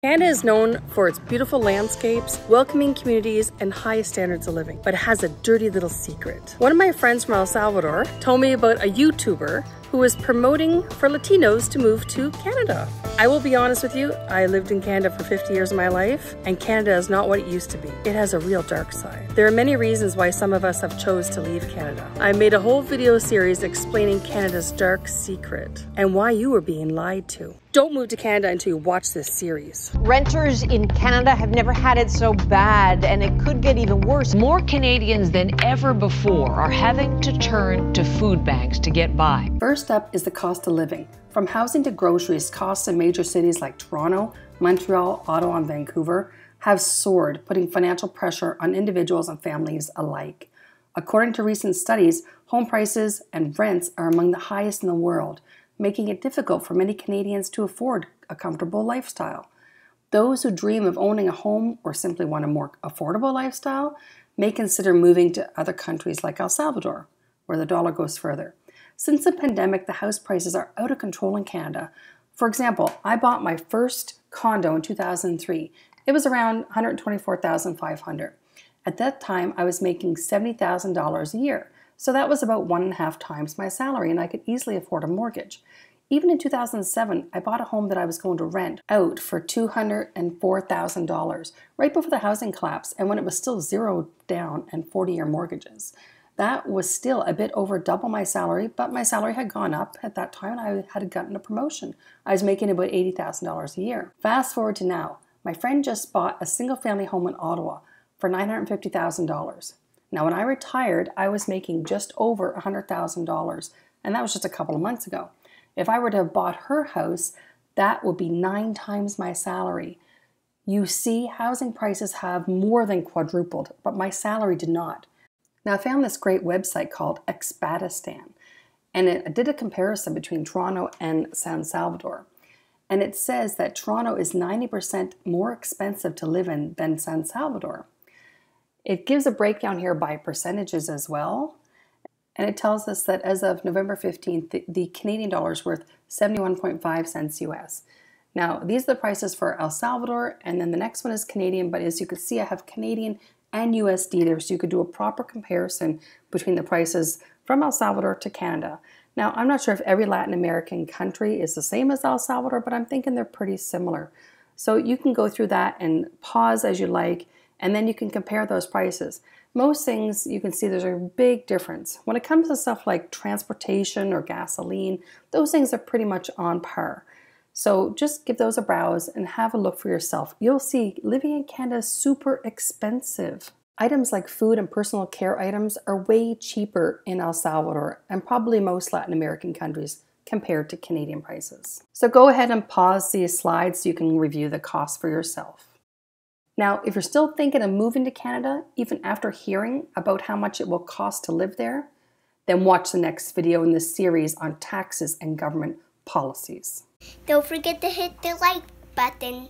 Canada is known for its beautiful landscapes, welcoming communities, and high standards of living, but it has a dirty little secret. One of my friends from El Salvador told me about a YouTuber who was promoting for Latinos to move to Canada. I will be honest with you, I lived in Canada for 50 years of my life, and Canada is not what it used to be. It has a real dark side. There are many reasons why some of us have chose to leave Canada. I made a whole video series explaining Canada's dark secret and why you were being lied to. Don't move to Canada until you watch this series. Renters in Canada have never had it so bad, and it could get even worse. More Canadians than ever before are having to turn to food banks to get by. First up is the cost of living. From housing to groceries, costs in major cities like Toronto, Montreal, Ottawa, and Vancouver have soared, putting financial pressure on individuals and families alike. According to recent studies, home prices and rents are among the highest in the world, making it difficult for many Canadians to afford a comfortable lifestyle. Those who dream of owning a home or simply want a more affordable lifestyle may consider moving to other countries like El Salvador, where the dollar goes further. Since the pandemic, the house prices are out of control in Canada. For example, I bought my first condo in 2003. It was around $124,500. At that time, I was making $70,000 a year. So that was about 1.5 times my salary, and I could easily afford a mortgage. Even in 2007, I bought a home that I was going to rent out for $204,000 right before the housing collapse, and when it was still zero down and 40-year mortgages. That was still a bit over double my salary, but my salary had gone up at that time and I had gotten a promotion. I was making about $80,000 a year. Fast forward to now, my friend just bought a single-family home in Ottawa for $950,000. Now, when I retired, I was making just over $100,000, and that was just a couple of months ago. If I were to have bought her house, that would be 9 times my salary. You see, housing prices have more than quadrupled, but my salary did not. Now, I found this great website called Expatistan, and it did a comparison between Toronto and San Salvador. And it says that Toronto is 90% more expensive to live in than San Salvador. It gives a breakdown here by percentages as well. And it tells us that as of November 15th, the Canadian dollar is worth 71.5 cents US. Now, these are the prices for El Salvador, and then the next one is Canadian, but as you can see, I have Canadian and USD there, so you could do a proper comparison between the prices from El Salvador to Canada. Now, I'm not sure if every Latin American country is the same as El Salvador, but I'm thinking they're pretty similar. So you can go through that and pause as you like, and then you can compare those prices. Most things you can see there's a big difference. When it comes to stuff like transportation or gasoline, those things are pretty much on par. So just give those a browse and have a look for yourself. You'll see living in Canada is super expensive. Items like food and personal care items are way cheaper in El Salvador and probably most Latin American countries compared to Canadian prices. So go ahead and pause these slides so you can review the costs for yourself. Now, if you're still thinking of moving to Canada, even after hearing about how much it will cost to live there, then watch the next video in this series on taxes and government policies. Don't forget to hit the like button.